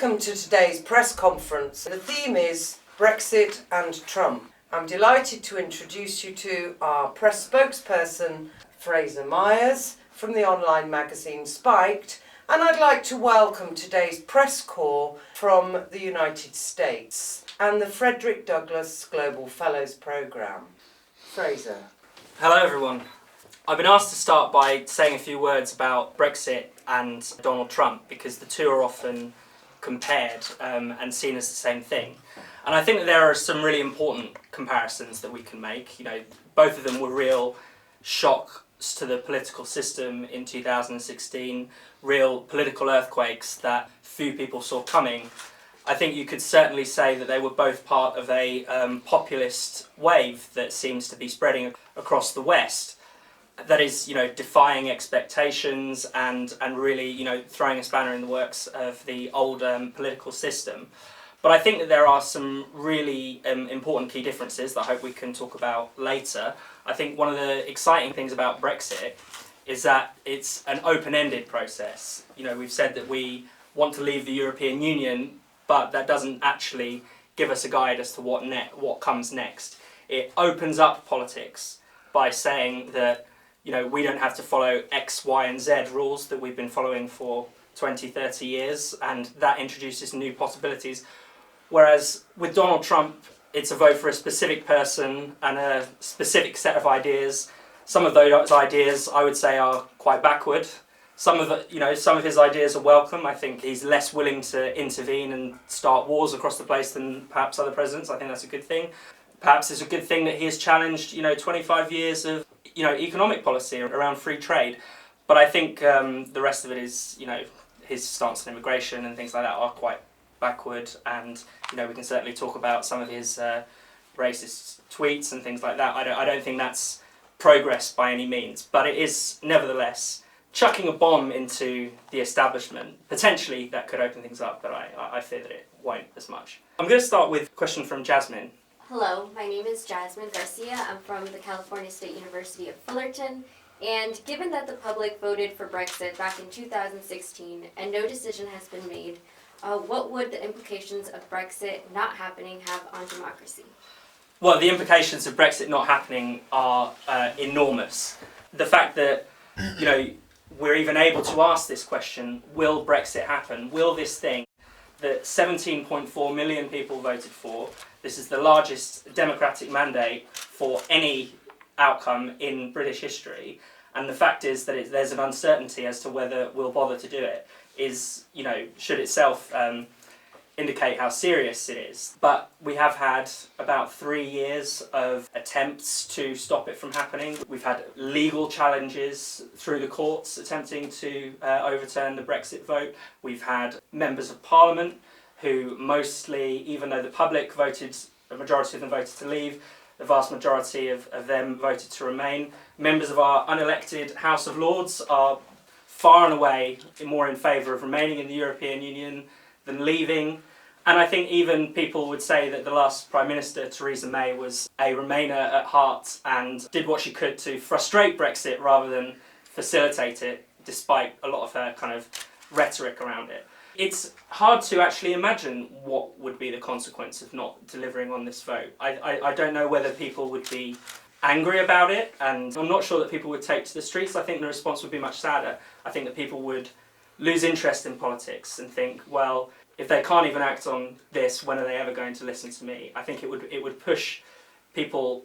Welcome to today's press conference. The theme is Brexit and Trump. I'm delighted to introduce you to our press spokesperson, Fraser Myers, from the online magazine Spiked, and I'd like to welcome today's press corps from the United States and the Frederick Douglass Global Fellows Programme. Fraser. Hello everyone. I've been asked to start by saying a few words about Brexit and Donald Trump because the two are often compared and seen as the same thing. And I think that there are some really important comparisons that we can make. You know, both of them were real shocks to the political system in 2016, real political earthquakes that few people saw coming. I think you could certainly say that they were both part of a populist wave that seems to be spreading across the West. That is, you know, defying expectations and really, you know, throwing a spanner in the works of the old political system. But I think that there are some really important key differences that I hope we can talk about later. I think one of the exciting things about Brexit is that it's an open-ended process. You know, we've said that we want to leave the European Union, but that doesn't actually give us a guide as to what comes next. It opens up politics by saying that, you know, we don't have to follow X, Y and Z rules that we've been following for 20, 30 years, and that introduces new possibilities. Whereas with Donald Trump, it's a vote for a specific person and a specific set of ideas. Some of those ideas, I would say, are quite backward. Some of his ideas are welcome. I think he's less willing to intervene and start wars across the place than perhaps other presidents. I think that's a good thing. Perhaps it's a good thing that he has challenged, 25 years of, economic policy around free trade. But I think the rest of it is, his stance on immigration and things like that are quite backward. And, we can certainly talk about some of his racist tweets and things like that. I don't think that's progress by any means. But it is, nevertheless, chucking a bomb into the establishment. Potentially that could open things up, but I fear that it won't as much. I'm going to start with a question from Jasmine. Hello, my name is Jasmine Garcia. I'm from the California State University of Fullerton. And given that the public voted for Brexit back in 2016 and no decision has been made, what would the implications of Brexit not happening have on democracy? Well, the implications of Brexit not happening are enormous. The fact that, we're even able to ask this question, will Brexit happen? Will this thing that 17.4 million people voted for, this is the largest democratic mandate for any outcome in British history, and the fact is that there's an uncertainty as to whether we'll bother to do it, is, should itself indicate how serious it is. But we have had about 3 years of attempts to stop it from happening. We've had legal challenges through the courts attempting to overturn the Brexit vote. We've had members of Parliament who mostly, even though the public voted, a majority of them voted to leave, the vast majority of them voted to remain. Members of our unelected House of Lords are far and away more in favour of remaining in the European Union than leaving. And I think even people would say that the last Prime Minister, Theresa May, was a Remainer at heart and did what she could to frustrate Brexit rather than facilitate it, despite a lot of her kind of rhetoric around it. It's hard to actually imagine what would be the consequence of not delivering on this vote. I don't know whether people would be angry about it, and I'm not sure that people would take to the streets. I think the response would be much sadder. I think that people would lose interest in politics and think, well, if they can't even act on this, when are they ever going to listen to me? I think it would push people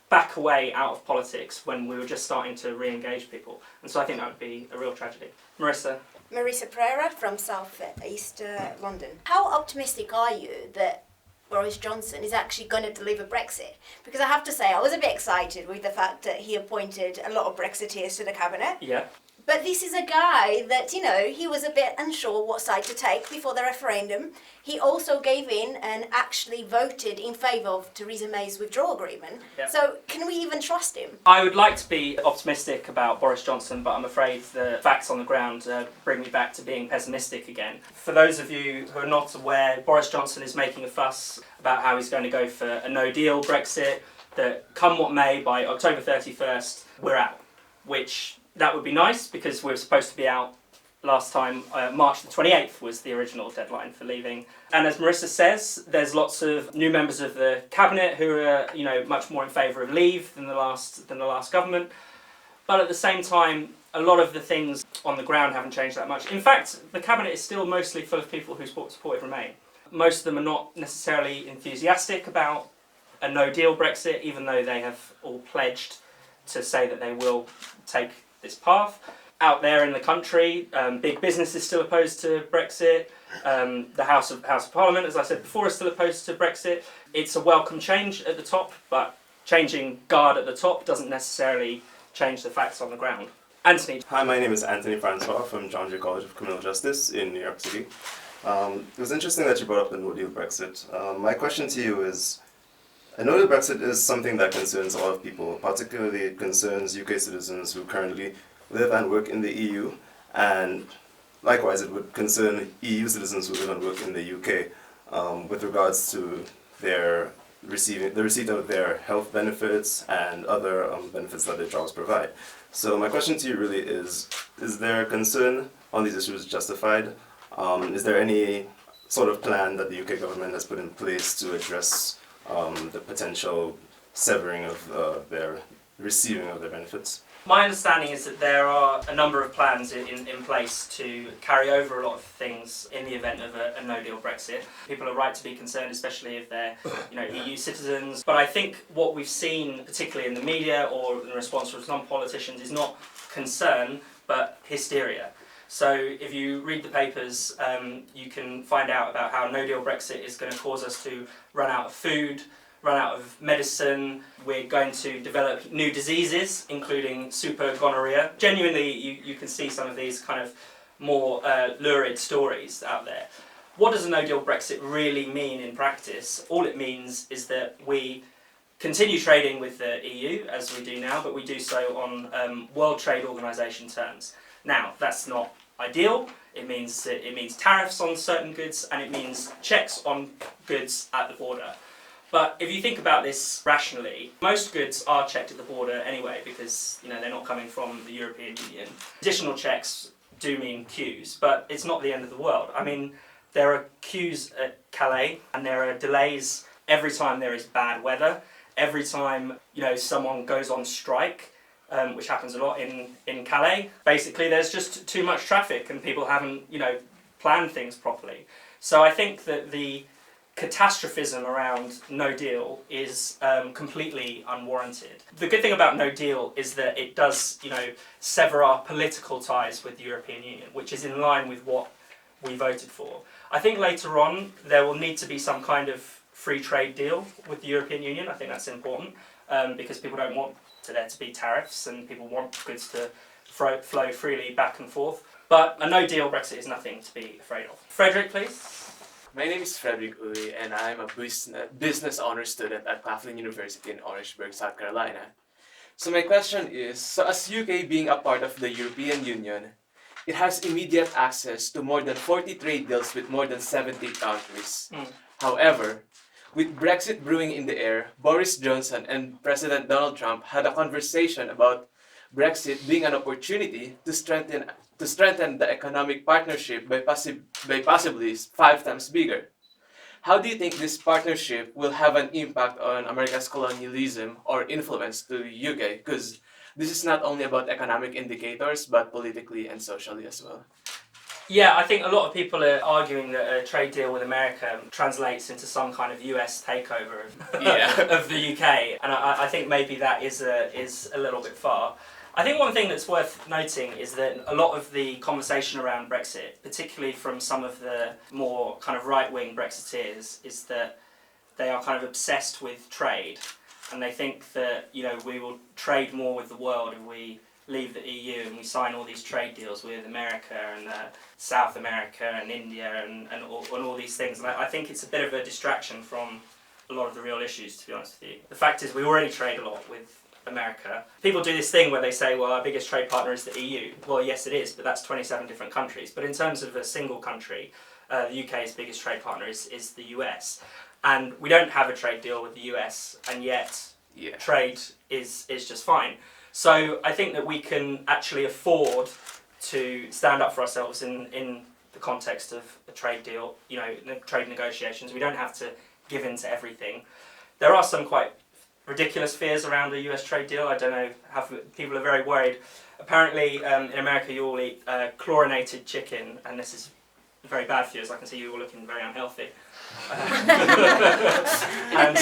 back away out of politics when we were just starting to re-engage people. And so I think that would be a real tragedy. Marisa? Marisa Pereira from South East London. How optimistic are you that Boris Johnson is actually going to deliver Brexit? Because I have to say, I was a bit excited with the fact that he appointed a lot of Brexiteers to the cabinet. Yeah. But this is a guy that, he was a bit unsure what side to take before the referendum. He also gave in and actually voted in favour of Theresa May's withdrawal agreement. Yeah. So can we even trust him? I would like to be optimistic about Boris Johnson, but I'm afraid the facts on the ground bring me back to being pessimistic again. For those of you who are not aware, Boris Johnson is making a fuss about how he's going to go for a no-deal Brexit, that come what may, by October 31st, we're out, which that would be nice because we're supposed to be out last time, March the 28th was the original deadline for leaving. And as Marisa says, there's lots of new members of the cabinet who are, much more in favour of leave than the last government. But at the same time, a lot of the things on the ground haven't changed that much. In fact, the cabinet is still mostly full of people who supported Remain. Most of them are not necessarily enthusiastic about a no-deal Brexit, even though they have all pledged to say that they will take this path. Out there in the country, big business is still opposed to Brexit. The House of Parliament, as I said before, is still opposed to Brexit. It's a welcome change at the top, but changing guard at the top doesn't necessarily change the facts on the ground. Anthony. Hi, my name is Anthony Francois from John Jay College of Criminal Justice in New York City. It was interesting that you brought up the no-deal Brexit. My question to you is, a no-deal Brexit is something that concerns a lot of people, particularly it concerns UK citizens who currently live and work in the EU, and likewise it would concern EU citizens who live and work in the UK with regards to the receipt of their health benefits and other benefits that their jobs provide. So my question to you really is there concern on these issues justified? Is there any sort of plan that the UK government has put in place to address the potential severing of their receiving of their benefits? My understanding is that there are a number of plans in place to carry over a lot of things in the event of a no-deal Brexit. People are right to be concerned, especially if they're EU citizens. But I think what we've seen, particularly in the media or in response from some politicians, is not concern, but hysteria. So if you read the papers, you can find out about how no-deal Brexit is going to cause us to run out of food, run out of medicine. We're going to develop new diseases, including super gonorrhea. Genuinely, you can see some of these kind of more lurid stories out there. What does a no-deal Brexit really mean in practice? All it means is that we continue trading with the EU, as we do now, but we do so on World Trade Organization terms. Now, that's not ideal. It means tariffs on certain goods, and it means checks on goods at the border. But if you think about this rationally, most goods are checked at the border anyway because they're not coming from the European Union. Additional checks do mean queues, but it's not the end of the world. I mean, there are queues at Calais, and there are delays every time there is bad weather, every time someone goes on strike, which happens a lot in Calais. Basically, there's just too much traffic, and people haven't planned things properly. So I think that the catastrophism around no deal is completely unwarranted. The good thing about no deal is that it does, sever our political ties with the European Union, which is in line with what we voted for. I think later on there will need to be some kind of free trade deal with the European Union. I think that's important because people don't want there to be tariffs and people want goods to flow freely back and forth. But a no deal Brexit is nothing to be afraid of. Frederick, please. My name is Frederick Douglass and I'm a business honors student at Claflin University in Orangeburg, South Carolina. So my question is, so as UK being a part of the European Union, it has immediate access to more than 40 trade deals with more than 70 countries. However, with Brexit brewing in the air, Boris Johnson and President Donald Trump had a conversation about Brexit being an opportunity to strengthen the economic partnership by possibly 5 times bigger. How do you think this partnership will have an impact on America's colonialism or influence to the UK? Because this is not only about economic indicators, but politically and socially as well. Yeah, I think a lot of people are arguing that a trade deal with America translates into some kind of US takeover of the UK, and I think maybe that is a little bit far. I think one thing that's worth noting is that a lot of the conversation around Brexit, particularly from some of the more kind of right-wing Brexiteers, is that they are kind of obsessed with trade, and they think that we will trade more with the world if we leave the EU and we sign all these trade deals with America and South America and India and all these things. And I think it's a bit of a distraction from a lot of the real issues, to be honest with you. The fact is we already trade a lot with America. People do this thing where they say, well, our biggest trade partner is the EU. Well, yes, it is, but that's 27 different countries. But in terms of a single country, the UK's biggest trade partner is the US. And we don't have a trade deal with the US, and yet trade is just fine. So I think that we can actually afford to stand up for ourselves in the context of a trade deal, trade negotiations. We don't have to give in to everything. There are some quite ridiculous fears around the US trade deal. I don't know how people are very worried. Apparently, in America, you all eat chlorinated chicken, and this is very bad for you, as I can see you all looking very unhealthy. And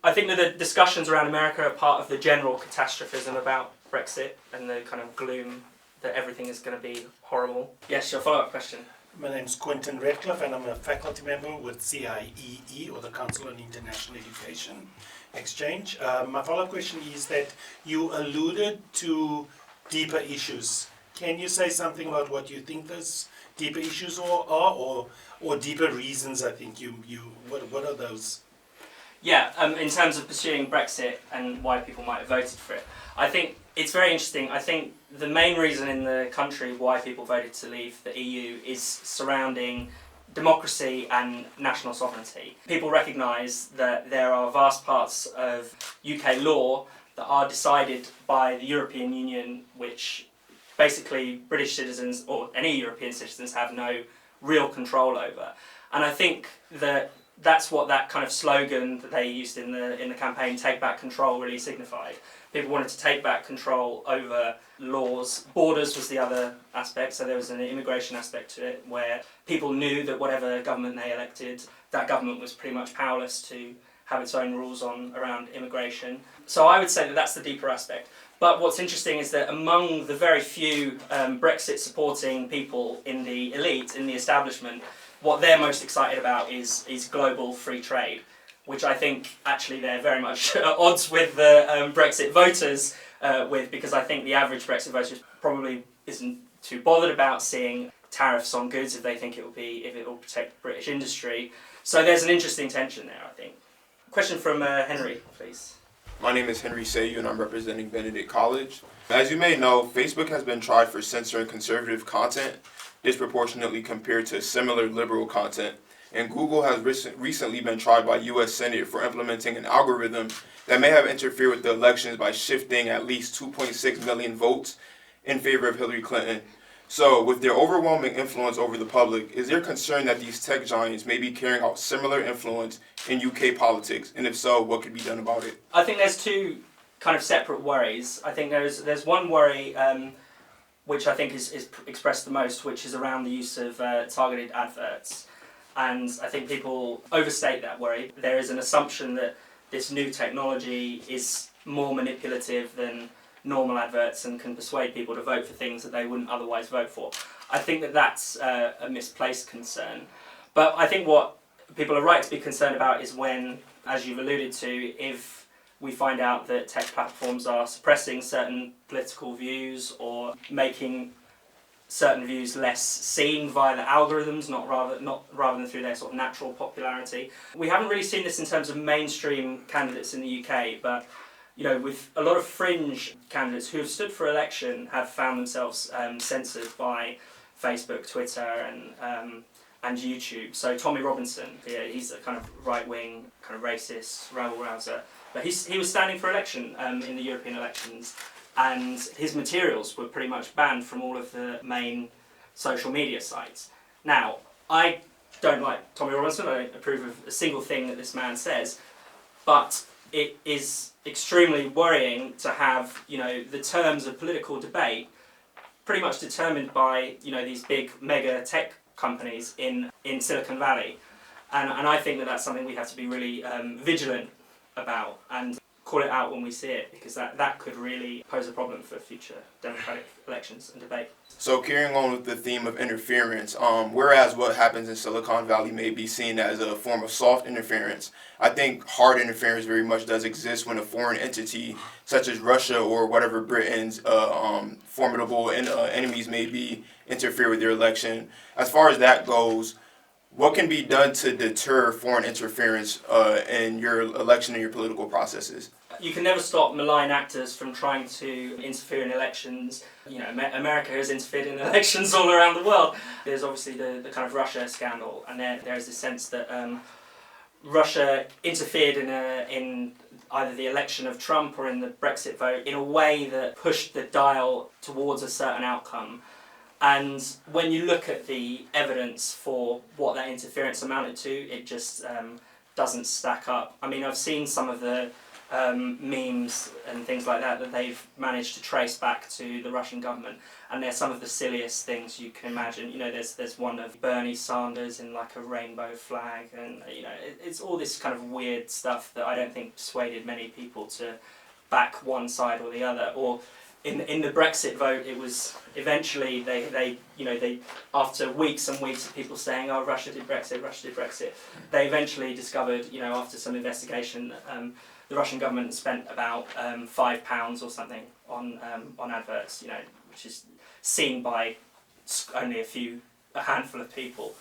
I think that the discussions around America are part of the general catastrophism about Brexit and the kind of gloom that everything is going to be horrible. Yes, your follow-up question. My name's Quentin Redcliffe and I'm a faculty member with CIEE, or the Council on International Education Exchange. My follow-up question is that you alluded to deeper issues. Can you say something about what you think those deeper issues are, or deeper reasons? I think what are those? Yeah, in terms of pursuing Brexit and why people might have voted for it, I think it's very interesting. I think the main reason in the country why people voted to leave the EU is surrounding democracy and national sovereignty. People recognise that there are vast parts of UK law that are decided by the European Union, which basically British citizens or any European citizens have no real control over. And I think that that's what that kind of slogan that they used in the campaign, "Take Back Control," really signified. People wanted to take back control over laws. Borders was the other aspect, so there was an immigration aspect to it where people knew that whatever government they elected, that government was pretty much powerless to have its own rules around immigration. So I would say that that's the deeper aspect. But what's interesting is that among the very few Brexit supporting people in the elite, in the establishment, what they're most excited about is global free trade, which I think actually they're very much at odds with the Brexit voters because I think the average Brexit voter probably isn't too bothered about seeing tariffs on goods if it will protect British industry. So there's an interesting tension there, I think. Question from Henry, please. My name is Henry Sayu and I'm representing Benedict College. As you may know, Facebook has been tried for censoring conservative content disproportionately compared to similar liberal content. And Google has recently been tried by U.S. Senate for implementing an algorithm that may have interfered with the elections by shifting at least 2.6 million votes in favor of Hillary Clinton. So, with their overwhelming influence over the public, is there concern that these tech giants may be carrying out similar influence in UK politics? And if so, what could be done about it? I think there's two kind of separate worries. I think there's one worry which I think is expressed the most, which is around the use of targeted adverts. And I think people overstate that worry. There is an assumption that this new technology is more manipulative than normal adverts and can persuade people to vote for things that they wouldn't otherwise vote for. I think that that's a misplaced concern. But I think what people are right to be concerned about is when, as you've alluded to, if we find out that tech platforms are suppressing certain political views or making certain views less seen via the algorithms, rather than through their sort of natural popularity. We haven't really seen this in terms of mainstream candidates in the UK, but with a lot of fringe candidates who have stood for election have found themselves censored by Facebook, Twitter, and YouTube. So Tommy Robinson, he's a kind of right-wing, kind of racist, rabble-rouser, but he was standing for election in the European elections, and his materials were pretty much banned from all of the main social media sites. Now, I don't like Tommy Robinson, I don't approve of a single thing that this man says, but it is extremely worrying to have, the terms of political debate pretty much determined by, these big mega tech companies in Silicon Valley. And I think that that's something we have to be really vigilant about and call it out when we see it, because that could really pose a problem for future democratic elections and debate. So carrying on with the theme of interference, whereas what happens in Silicon Valley may be seen as a form of soft interference, I think hard interference very much does exist when a foreign entity, such as Russia or whatever Britain's formidable enemies may be, interfere with their election. As far as that goes, what can be done to deter foreign interference in your election and your political processes? You can never stop malign actors from trying to interfere in elections. America has interfered in elections all around the world. There's obviously the kind of Russia scandal, and there is this sense that Russia interfered in either the election of Trump or in the Brexit vote in a way that pushed the dial towards a certain outcome. And when you look at the evidence for what that interference amounted to, it just doesn't stack up. I mean, I've seen some of the memes and things like that they've managed to trace back to the Russian government, and they're some of the silliest things you can imagine. You know, there's one of Bernie Sanders in like a rainbow flag, and you know, it's all this kind of weird stuff that I don't think persuaded many people to back one side or the other. Or in the Brexit vote, it was eventually they after weeks and weeks of people saying, oh, Russia did Brexit, they eventually discovered, you know, after some investigation, the Russian government spent about £5 or something on adverts, you know, which is seen by only a handful of people.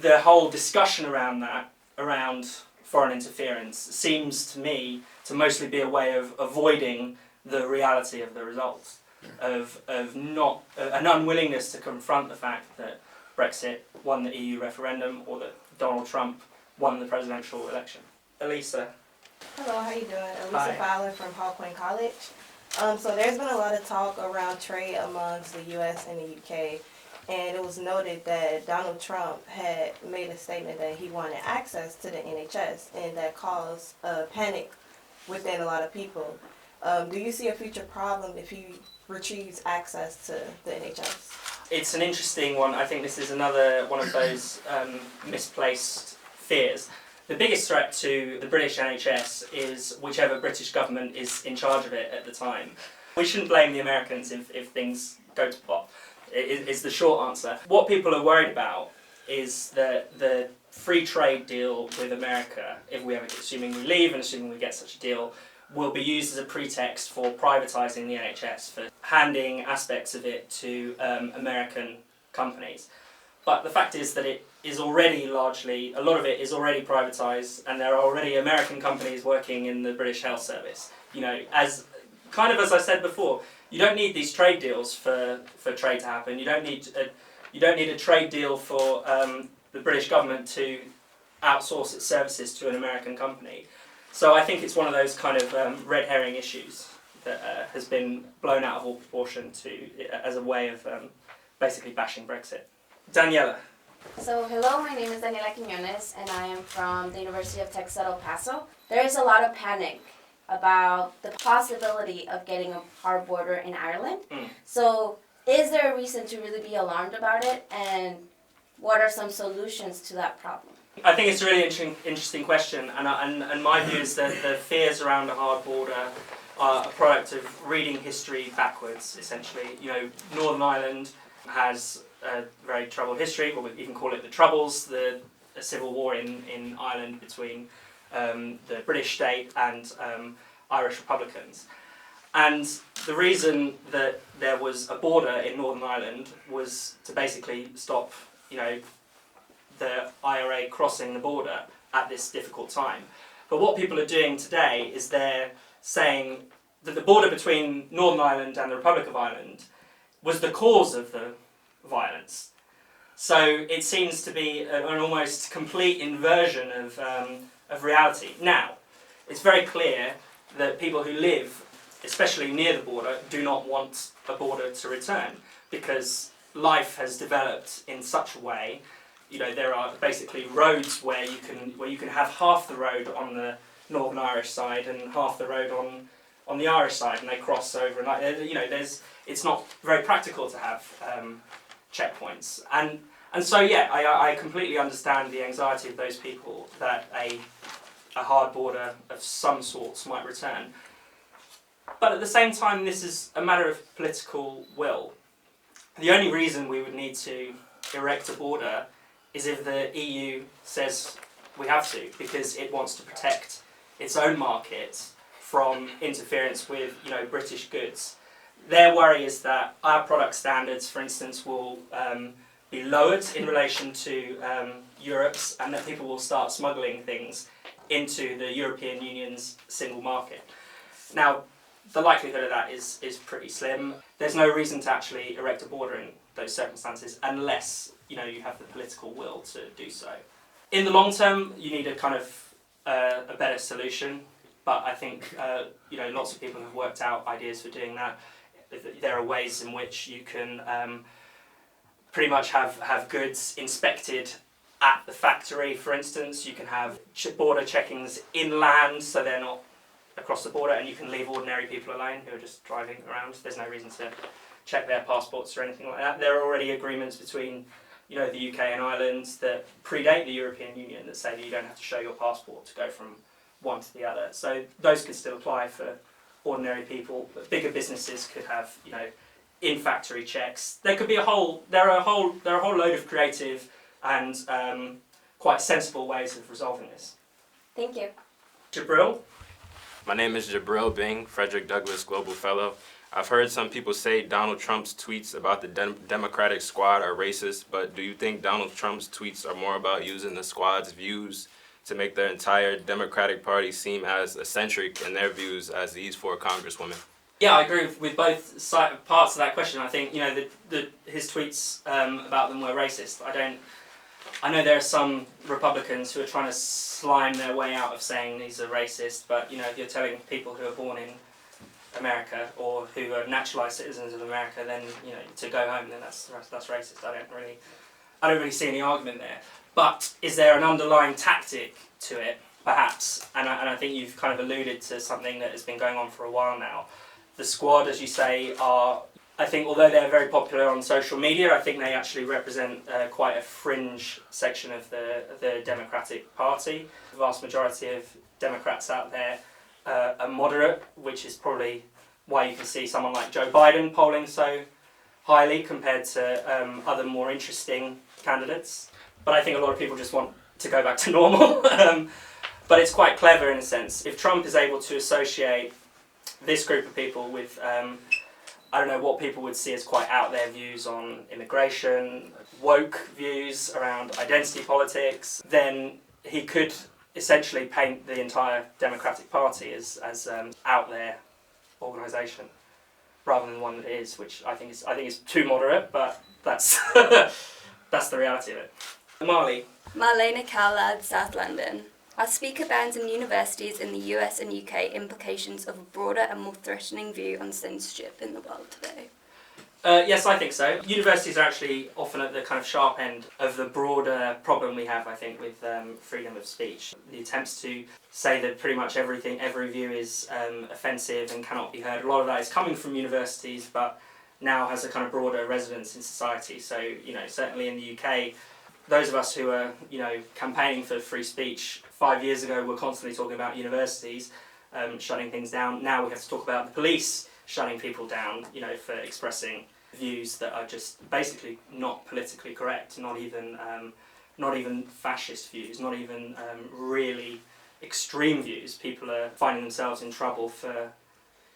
The whole discussion around that, around foreign interference, seems to me to mostly be a way of avoiding the reality of the results, of not an unwillingness to confront the fact that Brexit won the EU referendum or that Donald Trump won the presidential election. Elisa. Hello, how you doing? Elisa Hi. Fowler from Hawkwind College. So there's been a lot of talk around trade amongst the U.S. and the U.K., and it was noted that Donald Trump had made a statement that he wanted access to the NHS, and that caused panic within a lot of people. Do you see a future problem if he retrieves access to the NHS? It's an interesting one. I think this is another one of those misplaced fears. The biggest threat to the British NHS is whichever British government is in charge of it at the time. We shouldn't blame the Americans if things go to pot, is the short answer. What people are worried about is that the free trade deal with America, assuming we leave and assuming we get such a deal, will be used as a pretext for privatising the NHS, for handing aspects of it to American companies. But the fact is that it is already a lot of it is already privatised, and there are already American companies working in the British Health Service. You know, as I said before, you don't need these trade deals for trade to happen. You don't need a trade deal for the British government to outsource its services to an American company. So I think it's one of those kind of red herring issues that has been blown out of all proportion as a way of basically bashing Brexit. Daniela. So, hello, my name is Daniela Quiñones, and I am from the University of Texas at El Paso. There is a lot of panic about the possibility of getting a hard border in Ireland. So, is there a reason to really be alarmed about it, and what are some solutions to that problem? I think it's a really interesting question, and my view is that the fears around a hard border are a product of reading history backwards, essentially. You know, Northern Ireland has a very troubled history, or we even call it the Troubles, a civil war in Ireland between the British state and Irish Republicans. And the reason that there was a border in Northern Ireland was to basically stop, you know, the IRA crossing the border at this difficult time. But what people are doing today is they're saying that the border between Northern Ireland and the Republic of Ireland was the cause of the violence. So it seems to be an almost complete inversion of reality. Now, it's very clear that people who live, especially near the border, do not want a border to return, because life has developed in such a way. You know, there are basically roads where you can have half the road on the Northern Irish side and half the road on the Irish side, and they cross over. And you know, it's not very practical to have checkpoints. And so yeah, I completely understand the anxiety of those people that a hard border of some sorts might return. But at the same time, this is a matter of political will. The only reason we would need to erect a border is if the EU says we have to, because it wants to protect its own market from interference with, you know, British goods. Their worry is that our product standards, for instance, will be lowered in relation to Europe's, and that people will start smuggling things into the European Union's single market. Now, the likelihood of that is pretty slim. There's no reason to actually erect a border in those circumstances unless, you know, you have the political will to do so. In the long term, you need a kind of a better solution, but I think lots of people have worked out ideas for doing that. There are ways in which you can pretty much have goods inspected at the factory, for instance. You can have border checkings inland, so they're not across the border, and you can leave ordinary people alone who are just driving around. There's no reason to check their passports or anything like that. There are already agreements between the UK and Ireland that predate the European Union that say that you don't have to show your passport to go from one to the other. So those could still apply for ordinary people, but bigger businesses could have in-factory checks. There are a whole load of creative and quite sensible ways of resolving this. Thank you. Jabril? My name is Jabril Bing, Frederick Douglass Global Fellow. I've heard some people say Donald Trump's tweets about the Democratic Squad are racist, but do you think Donald Trump's tweets are more about using the Squad's views to make their entire Democratic Party seem as eccentric in their views as these four congresswomen? Yeah, I agree with both parts of that question. I think his tweets about them were racist. I know there are some Republicans who are trying to slime their way out of saying these are racist, but if you're telling people who are born in America or who are naturalized citizens of America, then to go home, then that's racist. I don't really see any argument there. But is there an underlying tactic to it? Perhaps, and I think you've kind of alluded to something that has been going on for a while now. The Squad, as you say, I think although they're very popular on social media, I think they actually represent quite a fringe section of the Democratic Party. The vast majority of Democrats out there are moderate, which is probably why you can see someone like Joe Biden polling so highly compared to other more interesting candidates. But I think a lot of people just want to go back to normal. But it's quite clever in a sense. If Trump is able to associate this group of people with, I don't know, what people would see as quite out there views on immigration, woke views around identity politics, then he could essentially paint the entire Democratic Party as out there organisation, rather than one that is, which I think is too moderate, but that's that's the reality of it. Marley. Marlena Cowlad, South London. Our speaker bans in universities in the US and UK implications of a broader and more threatening view on censorship in the world today. Yes, I think so. Universities are actually often at the kind of sharp end of the broader problem we have, I think, with freedom of speech. The attempts to say that pretty much every view is offensive and cannot be heard. A lot of that is coming from universities, but now has a kind of broader resonance in society. So, certainly in the UK, those of us who are, campaigning for free speech 5 years ago were constantly talking about universities shutting things down. Now we have to talk about the police shutting people down, for expressing views that are just basically not politically correct, not even fascist views, not even really extreme views. People are finding themselves in trouble for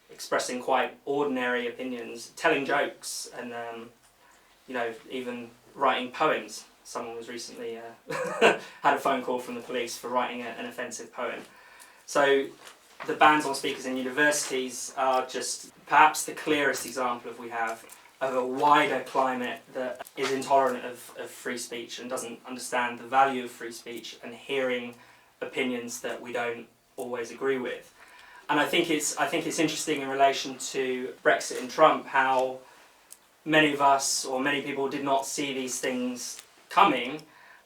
expressing quite ordinary opinions, telling jokes, and even writing poems. Someone was recently had a phone call from the police for writing an offensive poem. So the bans on speakers in universities are just perhaps the clearest example we have of a wider climate that is intolerant of free speech and doesn't understand the value of free speech and hearing opinions that we don't always agree with. And I think it's interesting in relation to Brexit and Trump how many of us or many people did not see these things coming,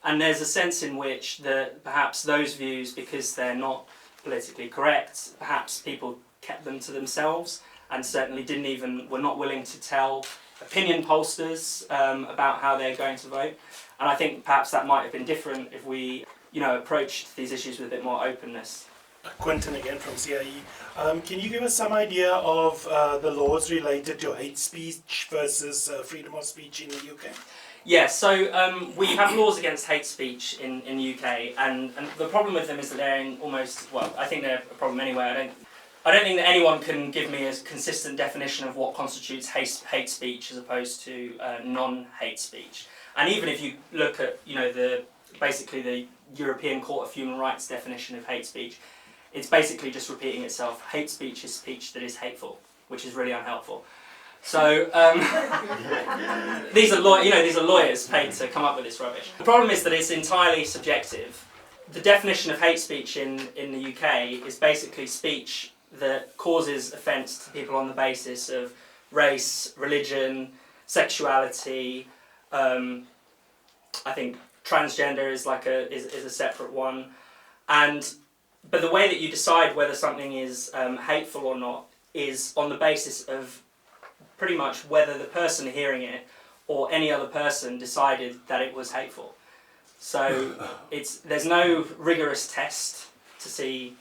and there's a sense in which perhaps those views, because they're not politically correct, perhaps people kept them to themselves and certainly were not willing to tell opinion pollsters about how they're going to vote. And I think perhaps that might have been different if we approached these issues with a bit more openness. Quentin again from CIEE. Can you give us some idea of the laws related to hate speech versus freedom of speech in the UK? Yeah, so we have laws against hate speech in the UK, and the problem with them is that they're in I think they're a problem anyway. I don't think that anyone can give me a consistent definition of what constitutes hate speech as opposed to non-hate speech. And even if you look at basically the European Court of Human Rights definition of hate speech, it's basically just repeating itself. Hate speech is speech that is hateful, which is really unhelpful. So these are lawyers paid to come up with this rubbish. The problem is that it's entirely subjective. the definition of hate speech in the UK is basically speech that causes offence to people on the basis of race, religion, sexuality. I think transgender is a separate one, but the way that you decide whether something is hateful or not is on the basis of pretty much whether the person hearing it or any other person decided that it was hateful. So there's no rigorous test to see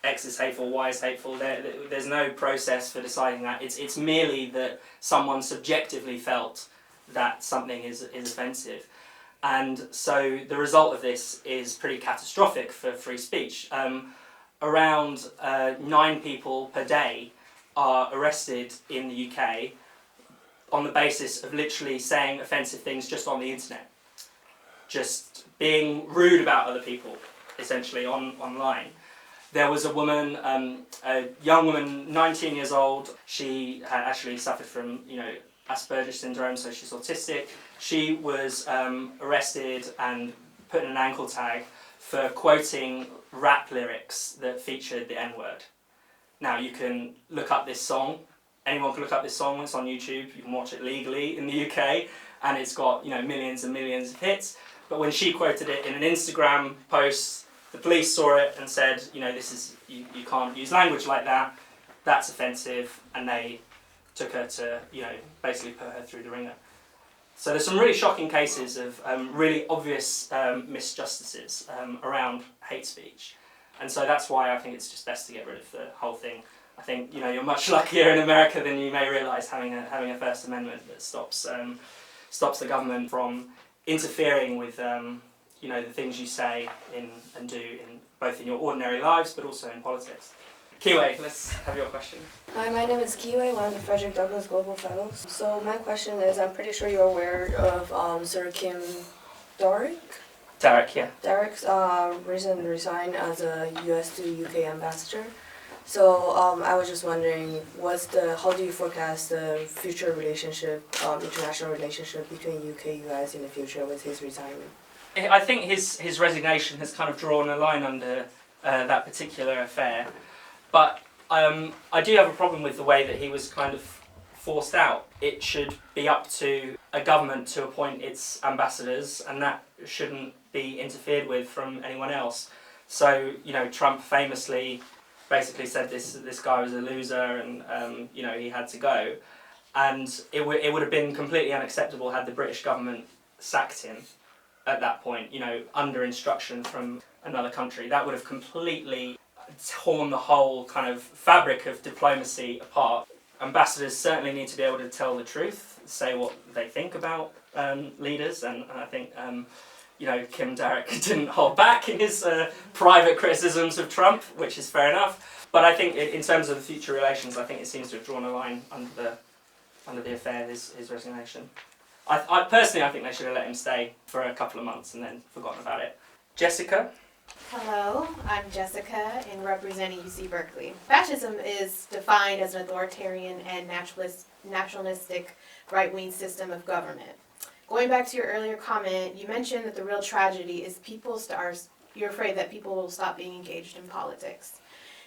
X is hateful, Y is hateful. There's no process for deciding that. It's merely that someone subjectively felt that something is offensive. And so the result of this is pretty catastrophic for free speech. Around 9 people per day are arrested in the UK on the basis of literally saying offensive things just on the internet. Just being rude about other people, essentially, online. There was a woman, a young woman, 19 years old. She had actually suffered from, Asperger's syndrome, so she's autistic. She was arrested and put in an ankle tag for quoting rap lyrics that featured the N-word. Now, you can look up this song. Anyone can look up this song. It's on YouTube. You can watch it legally in the UK, and it's got millions and millions of hits. But when she quoted it in an Instagram post, the police saw it and said, this is you can't use language like that. That's offensive, and they took her to basically put her through the ringer. So there's some really shocking cases of really obvious misjustices around hate speech. And so that's why I think it's just best to get rid of the whole thing. I think you're much luckier in America than you may realise having a First Amendment that stops the government from interfering with the things you say and do both in your ordinary lives but also in politics. Kiwe, let's have your question. Hi, my name is Kiwe, one of the Frederick Douglass Global Fellows. So my question is, I'm pretty sure you're aware of Sir Kim Darroch, yeah. Darroch's recent resigned as a US to UK ambassador. So I was just wondering, how do you forecast the future relationship, international relationship between UK US in the future with his retirement? I think his resignation has kind of drawn a line under that particular affair. But I do have a problem with the way that he was kind of forced out. It should be up to a government to appoint its ambassadors, and that shouldn't be interfered with from anyone else. So, Trump famously basically said this guy was a loser and, he had to go. And it would have been completely unacceptable had the British government sacked him at that point, under instruction from another country. That would have completely torn the whole kind of fabric of diplomacy apart. Ambassadors certainly need to be able to tell the truth, say what they think about leaders, and I think Kim Darroch didn't hold back in his private criticisms of Trump, which is fair enough. But I think in terms of the future relations, I think it seems to have drawn a line under the affair, his resignation. I personally, I think they should have let him stay for a couple of months and then forgotten about it. Jessica? Hello, I'm Jessica and representing UC Berkeley. Fascism is defined as an authoritarian and nationalistic right-wing system of government. Going back to your earlier comment, you mentioned that the real tragedy is you're afraid that people will stop being engaged in politics.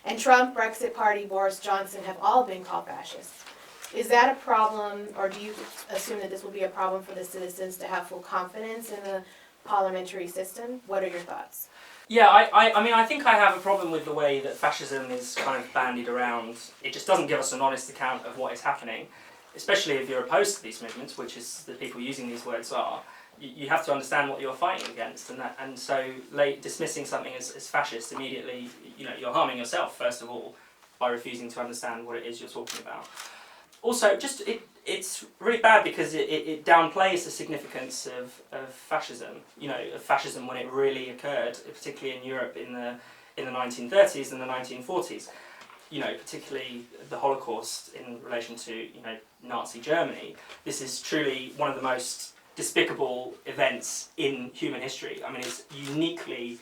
And Trump, Brexit Party, Boris Johnson have all been called fascists. Is that a problem, or do you assume that this will be a problem for the citizens to have full confidence in the parliamentary system? What are your thoughts? Yeah, I think I have a problem with the way that fascism is kind of bandied around. It just doesn't give us an honest account of what is happening, especially if you're opposed to these movements, which is the people using these words are. You have to understand what you're fighting against, and so dismissing something as fascist immediately, you're harming yourself first of all by refusing to understand what it is you're talking about. Also, it's really bad because it downplays the significance of fascism. Of fascism when it really occurred, particularly in Europe in the 1930s and the 1940s. Particularly the Holocaust in relation to Nazi Germany. This is truly one of the most despicable events in human history. I mean, it's uniquely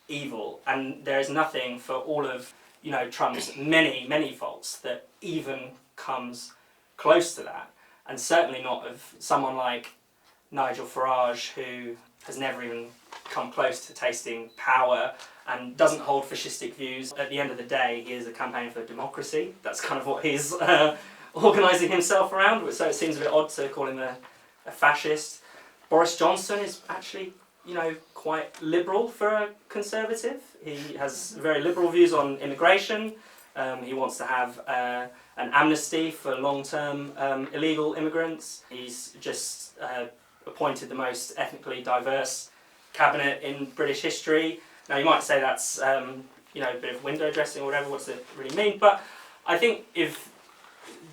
evil, and there is nothing for all of Trump's many faults that even comes close to that, and certainly not of someone like Nigel Farage, who has never even come close to tasting power and doesn't hold fascistic views. At the end of the day, he is a campaign for democracy. That's kind of what he's organising himself around, so it seems a bit odd to call him a fascist. Boris Johnson is actually, quite liberal for a conservative. He has very liberal views on immigration. He wants to have an amnesty for long-term illegal immigrants. He's just appointed the most ethnically diverse cabinet in British history. Now you might say that's a bit of window dressing or whatever. What does it really mean? But I think if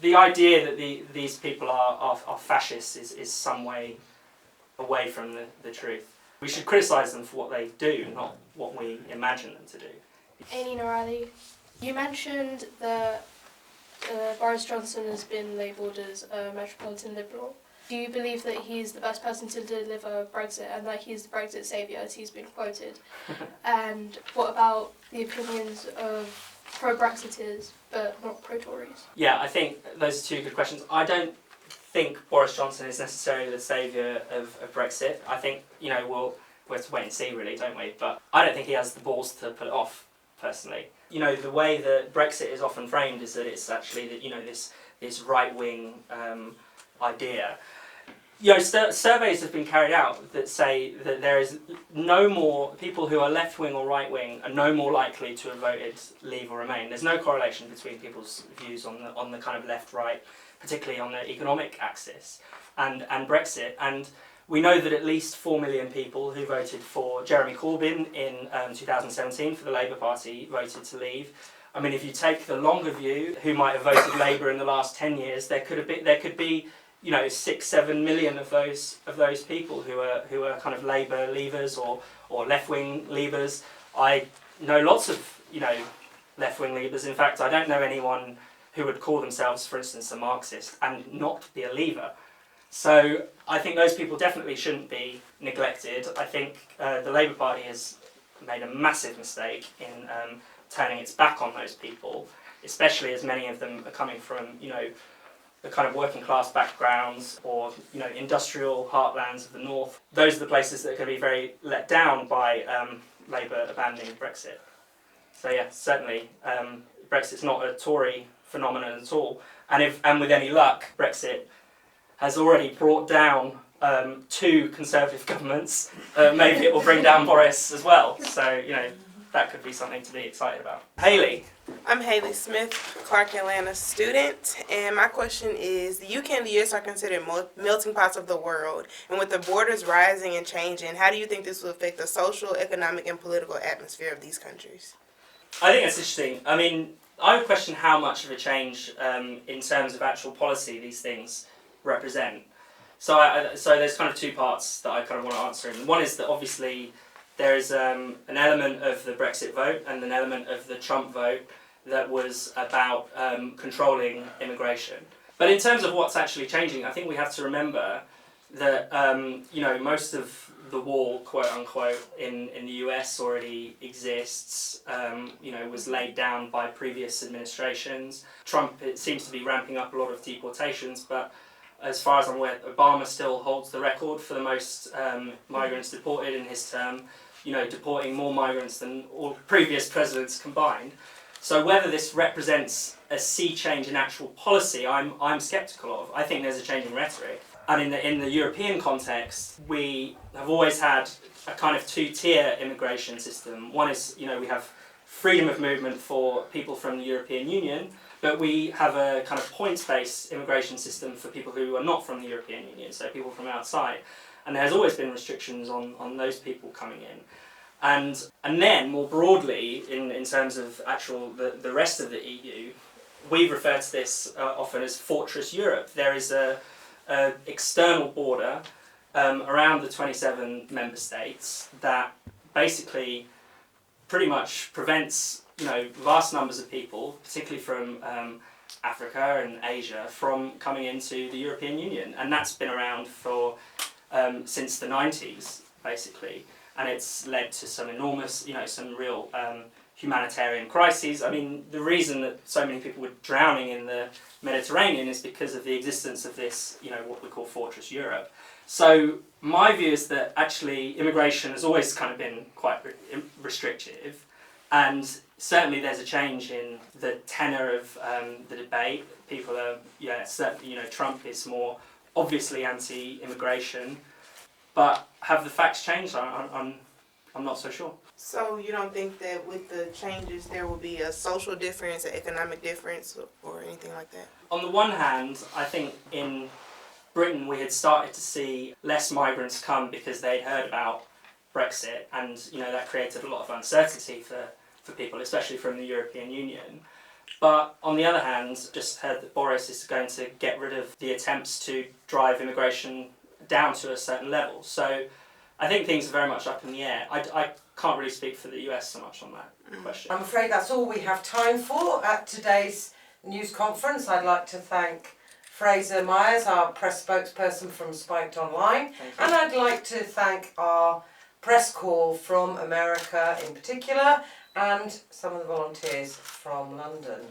the idea that these people are fascists is some way away from the truth. We should criticise them for what they do, not what we imagine them to do. Aini Norali, you mentioned that Boris Johnson has been labelled as a metropolitan liberal. Do you believe that he's the best person to deliver Brexit and that he's the Brexit saviour, as he's been quoted? And what about the opinions of pro-Brexiters but not pro-Tories? Yeah, I think those are two good questions. I don't think Boris Johnson is necessarily the saviour of Brexit. I think, we'll have to wait and see really, don't we? But I don't think he has the balls to pull it off, personally. The way that Brexit is often framed is that it's actually this right-wing idea. Surveys have been carried out that say that there is no more people who are left-wing or right-wing are no more likely to have voted Leave or Remain. There's no correlation between people's views on the kind of left-right, particularly on the economic axis, and Brexit. And we know that at least 4 million people who voted for Jeremy Corbyn in 2017 for the Labour Party voted to leave. I mean, if you take the longer view, who might have voted Labour in the last 10 years, there could be 6-7 million of those people who are kind of Labour leavers or left-wing leavers. I know lots of left-wing leavers. In fact, I don't know anyone who would call themselves, for instance, a Marxist and not be a leaver. So I think those people definitely shouldn't be neglected. I think the Labour Party has made a massive mistake in turning its back on those people, especially as many of them are coming from the kind of working class backgrounds or industrial heartlands of the north. Those are the places that are going to be very let down by Labour abandoning Brexit. So yeah, certainly Brexit's not a Tory phenomenon at all. And with any luck, Brexit has already brought down 2 Conservative governments. Maybe it will bring down Boris as well. So that could be something to be excited about. Hayley. I'm Hayley Smith, Clark Atlanta student, and my question is, the UK and the US are considered melting pots of the world, and with the borders rising and changing, how do you think this will affect the social, economic, and political atmosphere of these countries? I think that's interesting. I mean, I would question how much of a change in terms of actual policy these things represent. So there's kind of 2 parts that I kind of want to answer. And one is that obviously there is an element of the Brexit vote and an element of the Trump vote that was about controlling immigration. But in terms of what's actually changing, I think we have to remember that most of the wall, quote unquote, in the US already exists. Was laid down by previous administrations. Trump, it seems to be ramping up a lot of deportations, but as far as I'm aware, Obama still holds the record for the most migrants deported in his term. Deporting more migrants than all previous presidents combined. So whether this represents a sea change in actual policy, I'm sceptical of. I think there's a change in rhetoric. And in the European context, we have always had a kind of 2-tier immigration system. One is, we have freedom of movement for people from the European Union, but we have a kind of points-based immigration system for people who are not from the European Union, so people from outside. And there's always been restrictions on those people coming in. And then, more broadly, in terms of the rest of the EU, we refer to this often as Fortress Europe. There is a external border around the 27 member states that basically pretty much prevents vast numbers of people, particularly from Africa and Asia, from coming into the European Union. And that's been around for since the 90s, basically. And it's led to some enormous, some real humanitarian crises. I mean, the reason that so many people were drowning in the Mediterranean is because of the existence of this, what we call Fortress Europe. So my view is that actually immigration has always kind of been quite restrictive, and certainly there's a change in the tenor of the debate. People are, certainly, Trump is more obviously anti-immigration, but have the facts changed? I'm not so sure. So you don't think that with the changes there will be a social difference, an economic difference, or anything like that? On the one hand, I think in Britain we had started to see less migrants come because they'd heard about Brexit, and that created a lot of uncertainty for people, especially from the European Union. But on the other hand, just heard that Boris is going to get rid of the attempts to drive immigration down to a certain level. So I think things are very much up in the air. I can't really speak for the US so much on that question. I'm afraid that's all we have time for at today's news conference. I'd like to thank Fraser Myers, our press spokesperson from Spiked Online, and I'd like to thank our press corps from America in particular, and some of the volunteers from London.